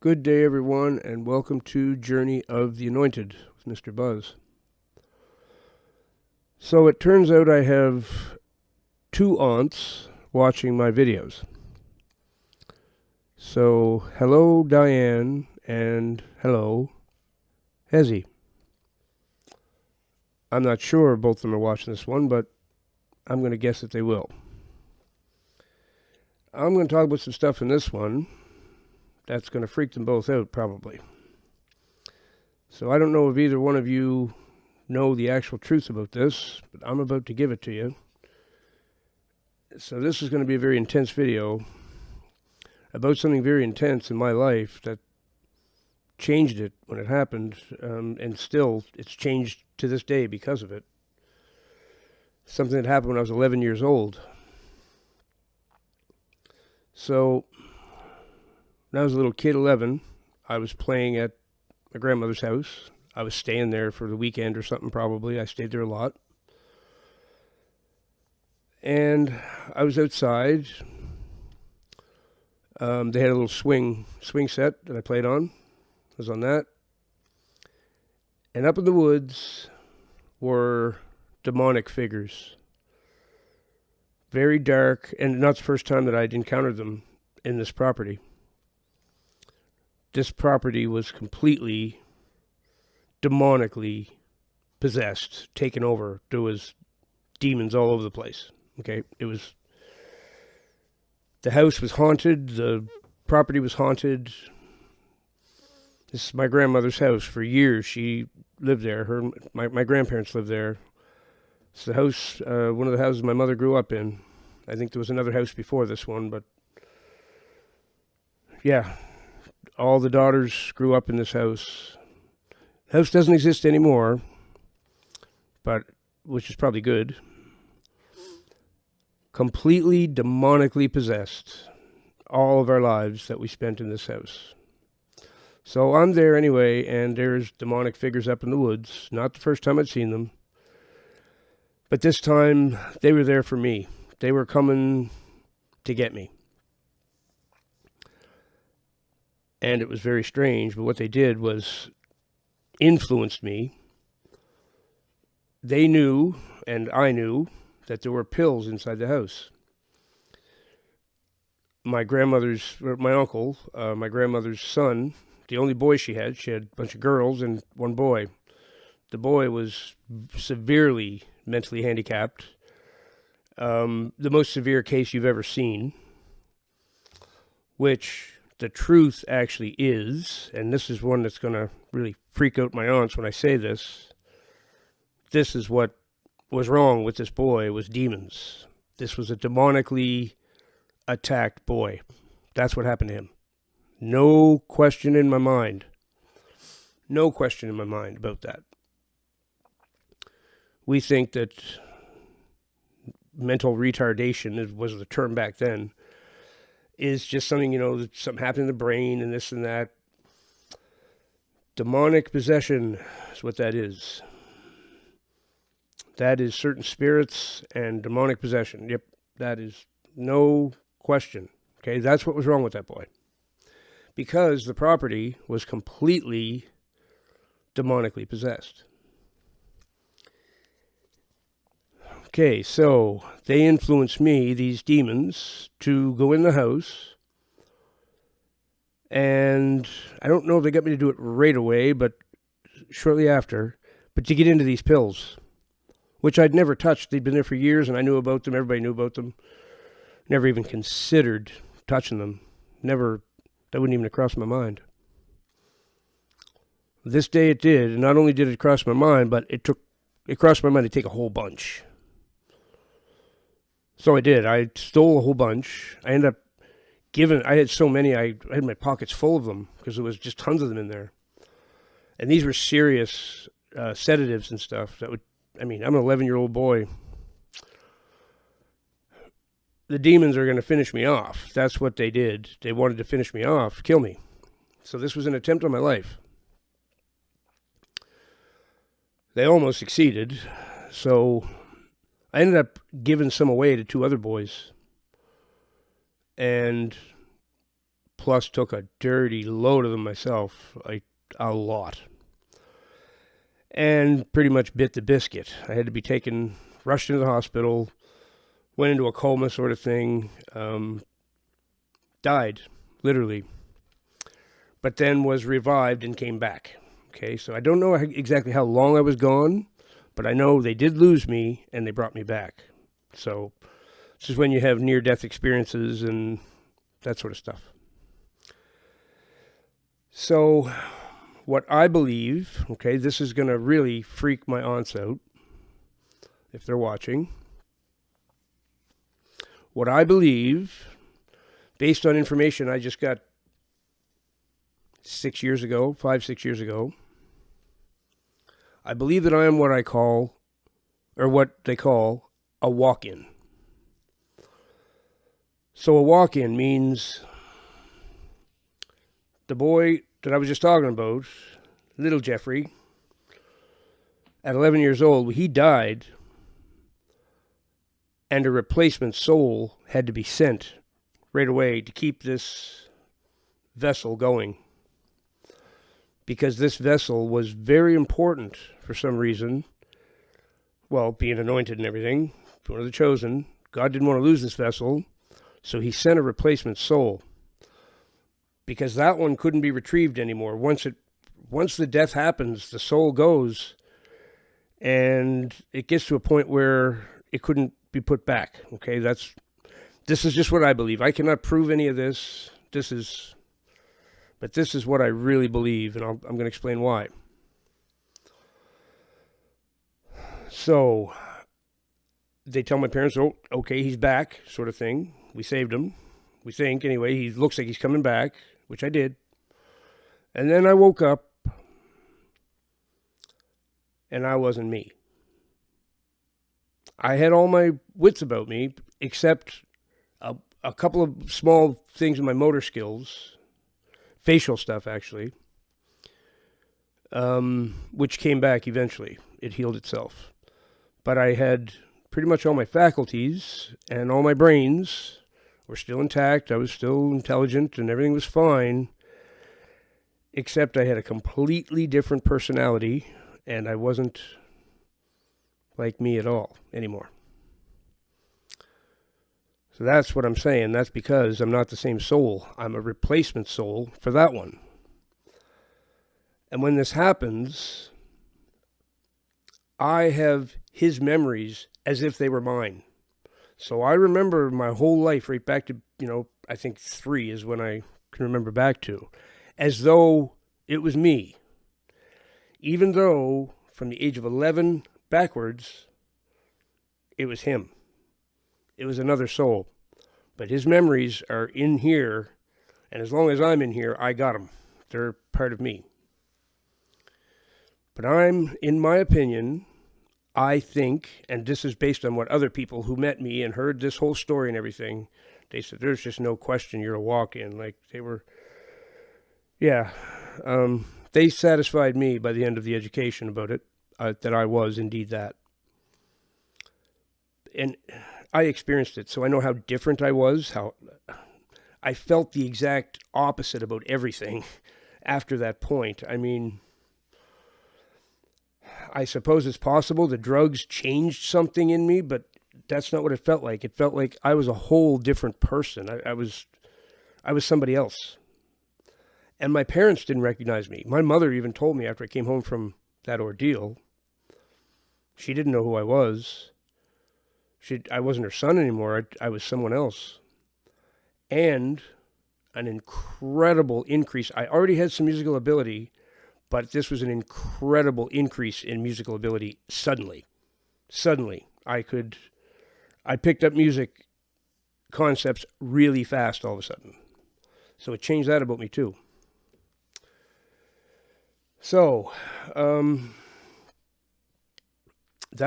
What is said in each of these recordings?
Good day, everyone, and welcome to Journey of the Anointed with Mr. Buzz. So it turns out I have two aunts watching my videos. So, hello, Diane, and hello, Hezzy. I'm not sure both of them are watching this one, but I'm going to guess that they will. I'm going to talk about some stuff in this one that's going to freak them both out, probably. So I don't know if either one of you know the actual truth about this, but I'm about to give it to you. So this is going to be a very intense video about something very intense in my life that changed it when it happened, and still it's changed to this day because of it. Something that happened when I was 11 years old. So when I was a little kid, 11, I was playing at my grandmother's house. I was staying there for the weekend or something, probably. I stayed there a lot. And I was outside. They had a little swing set that I played on. I was on that. And up in the woods were demonic figures. Very dark, and not the first time that I'd encountered them in this property. This property was completely demonically possessed, taken over. There was demons all over the place. Okay, the house was haunted, the property was haunted. This is my grandmother's house. For years she lived there. My grandparents lived there. It's the house, one of the houses my mother grew up in. I think there was another house before this one, but yeah, all the daughters grew up in this house. The house doesn't exist anymore, but which is probably good. Completely demonically possessed. All of our lives that we spent in this house. So I'm there anyway, and there's demonic figures up in the woods. Not the first time I'd seen them. But this time, they were there for me. They were coming to get me. And it was very strange, but what they did was influenced me. They knew, and I knew, that there were pills inside the house. My uncle, my grandmother's son, the only boy she had a bunch of girls and one boy. The boy was severely mentally handicapped. The most severe case you've ever seen, which the truth actually is, and this is one that's going to really freak out my aunts when I say this. This is what was wrong with this boy, was demons. This was a demonically attacked boy. That's what happened to him. No question in my mind. No question in my mind about that. We think that mental retardation was the term back then, is just something, that something happened in the brain and this and that. Demonic possession is what that is. That is certain spirits and demonic possession. Yep, that is no question. Okay, that's what was wrong with that boy. Because the property was completely demonically possessed. Okay, so they influenced me, these demons, to go in the house. And I don't know if they got me to do it right away, but shortly after. But to get into these pills, which I'd never touched. They'd been there for years, and I knew about them. Everybody knew about them. Never even considered touching them. Never. That wouldn't even have crossed my mind. This day it did, and not only did it cross my mind, but it crossed my mind to take a whole bunch. So I did. I stole a whole bunch. I ended up I had so many, I had my pockets full of them, because there was just tons of them in there. And these were serious sedatives and stuff I'm an 11-year-old boy. The demons are going to finish me off. That's what they did. They wanted to finish me off, kill me. So this was an attempt on my life. They almost succeeded. So I ended up giving some away to two other boys. And plus took a dirty load of them myself, like a lot. And pretty much bit the biscuit. I had to be rushed into the hospital, went into a coma sort of thing, died, literally, but then was revived and came back. Okay, so I don't know exactly how long I was gone, but I know they did lose me and they brought me back. So this is when you have near-death experiences and that sort of stuff. So what I believe, okay, this is going to really freak my aunts out if they're watching. What I believe, based on information I just got 5, 6 years ago, I believe that I am what they call a walk-in. So a walk-in means the boy that I was just talking about, little Jeffrey, at 11 years old, he died, and a replacement soul had to be sent right away to keep this vessel going. Because this vessel was very important for some reason. Well, being anointed and everything, one of the chosen, God didn't want to lose this vessel, so he sent a replacement soul. Because that one couldn't be retrieved anymore. Once the death happens, the soul goes, and it gets to a point where it couldn't be put back. Okay, this is just what I believe. I cannot prove any of this. But this is what I really believe, and I'm going to explain why. So they tell my parents, "Oh, okay, he's back," sort of thing. We saved him. We think, anyway. He looks like he's coming back, which I did. And then I woke up, and I wasn't me. I had all my wits about me, except a couple of small things in my motor skills, facial stuff, actually, which came back eventually. It healed itself. But I had pretty much all my faculties, and all my brains were still intact. I was still intelligent, and everything was fine, except I had a completely different personality, and I wasn't like me at all anymore. So that's what I'm saying. That's because I'm not the same soul. I'm a replacement soul for that one. And when this happens, I have his memories as if they were mine. So I remember my whole life right back to, I think 3 is when I can remember back to, as though it was me. Even though from the age of 11 backwards, it was him. It was another soul. But his memories are in here, and as long as I'm in here, I got them. They're part of me. But in my opinion, I think, and this is based on what other people who met me and heard this whole story and everything, they said, there's just no question you're a walk-in. Like, they were, they satisfied me by the end of the education about it, that I was indeed that. And I experienced it, so I know how different I was, how I felt the exact opposite about everything after that point. I mean, I suppose it's possible the drugs changed something in me, but that's not what it felt like. It felt like I was a whole different person. I was somebody else. And my parents didn't recognize me. My mother even told me after I came home from that ordeal, she didn't know who I was. I wasn't her son anymore. I was someone else. And an incredible increase. I already had some musical ability, but this was an incredible increase in musical ability suddenly. Suddenly. I picked up music concepts really fast all of a sudden. So it changed that about me too. So, that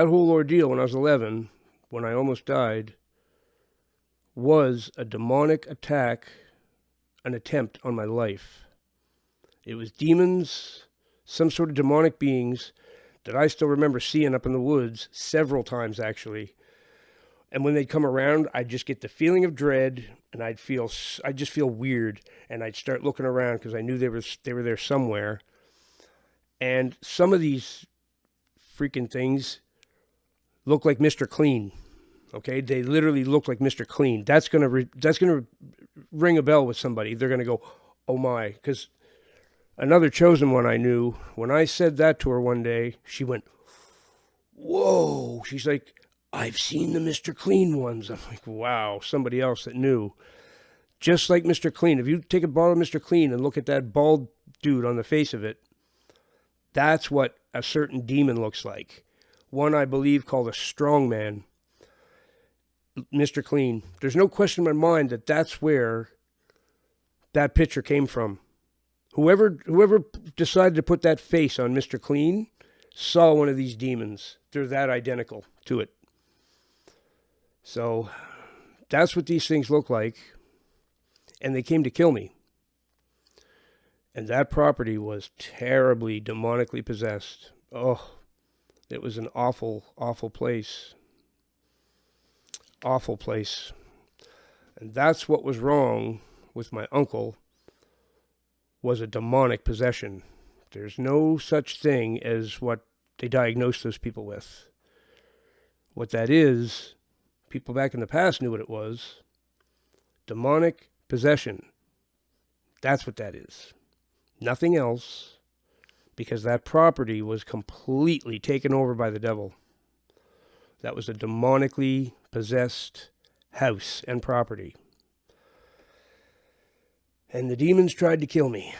whole ordeal when I was 11, when I almost died, was a demonic attack, an attempt on my life. It was demons, some sort of demonic beings that I still remember seeing up in the woods several times, actually. And when they'd come around, I'd just get the feeling of dread, and I'd just feel weird, and I'd start looking around because I knew they were there somewhere. And some of these freaking things look like Mr. Clean. Okay, they literally look like Mr. Clean. That's gonna ring a bell with somebody. They're gonna go, "Oh my!" Because another chosen one I knew, when I said that to her one day, she went, "Whoa!" She's like, "I've seen the Mr. Clean ones." I'm like, "Wow!" Somebody else that knew, just like Mr. Clean. If you take a bottle of Mr. Clean and look at that bald dude on the face of it, that's what a certain demon looks like. One I believe called a strong man. Mr. Clean. There's no question in my mind that that's where that picture came from. Whoever decided to put that face on Mr. Clean saw one of these demons. They're that identical to it. So that's what these things look like. And they came to kill me. And that property was terribly demonically possessed. Oh, it was an awful, awful place. Awful place. And that's what was wrong with my uncle, was a demonic possession. There's no such thing as what they diagnosed those people with. What that is, people back in the past knew what it was. Demonic possession. That's what that is. Nothing else, because that property was completely taken over by the devil. That was a demonically possessed house and property. And the demons tried to kill me.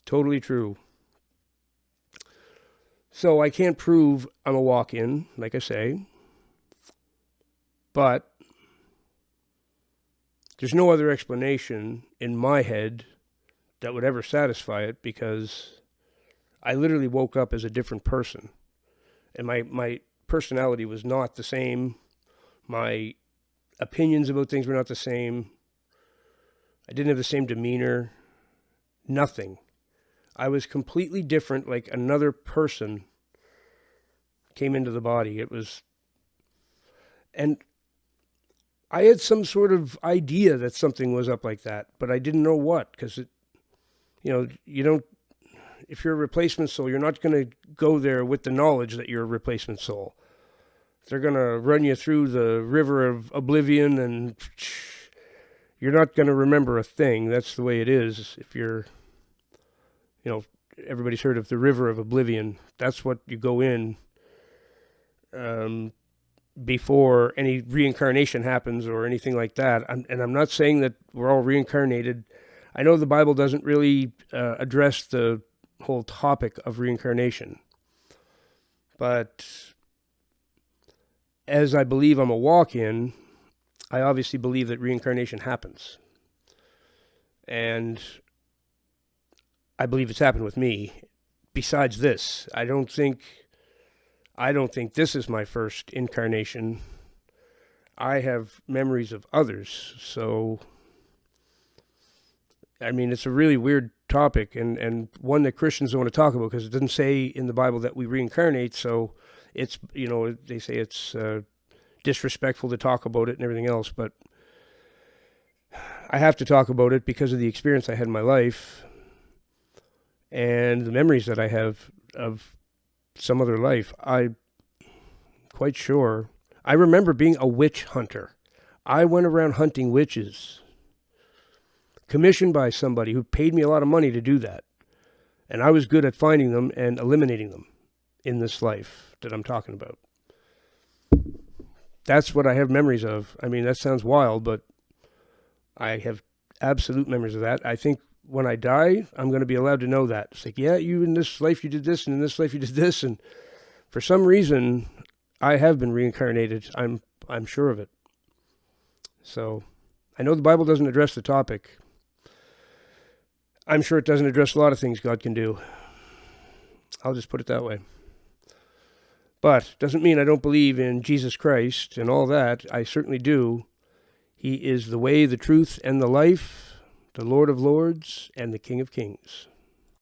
Totally true. So I can't prove I'm a walk-in, like I say. But there's no other explanation in my head that would ever satisfy it, because I literally woke up as a different person. And my personality was not the same. My opinions about things were not the same. I didn't have the same demeanor. Nothing. I was completely different, like another person came into the body. It was... And I had some sort of idea that something was up like that, but I didn't know what, because you don't... If you're a replacement soul, you're not going to go there with the knowledge that you're a replacement soul. They're going to run you through the river of oblivion, and you're not going to remember a thing. That's the way it is. If you're, everybody's heard of the river of oblivion. That's what you go in before any reincarnation happens or anything like that. And I'm not saying that we're all reincarnated. I know the Bible doesn't really address the whole topic of reincarnation. But as I believe I'm a walk-in, I obviously believe that reincarnation happens. And I believe it's happened with me. Besides this, I don't think this is my first incarnation. I have memories of others. So, I mean, it's a really weird topic, and one that Christians don't want to talk about, because it doesn't say in the Bible that we reincarnate. So it's, they say it's disrespectful to talk about it and everything else, but I have to talk about it because of the experience I had in my life and the memories that I have of some other life. I'm quite sure. I remember being a witch hunter. I went around hunting witches, commissioned by somebody who paid me a lot of money to do that. And I was good at finding them and eliminating them in this life that I'm talking about. That's what I have memories of. I mean, that sounds wild, but I have absolute memories of that. I think when I die, I'm going to be allowed to know that. It's like, yeah, you in this life you did this, and in this life you did this, and for some reason, I have been reincarnated. I'm sure of it. So, I know the Bible doesn't address the topic. I'm sure it doesn't address a lot of things God can do. I'll just put it that way. But doesn't mean I don't believe in Jesus Christ and all that. I certainly do. He is the way, the truth, and the life, the Lord of Lords, and the King of Kings.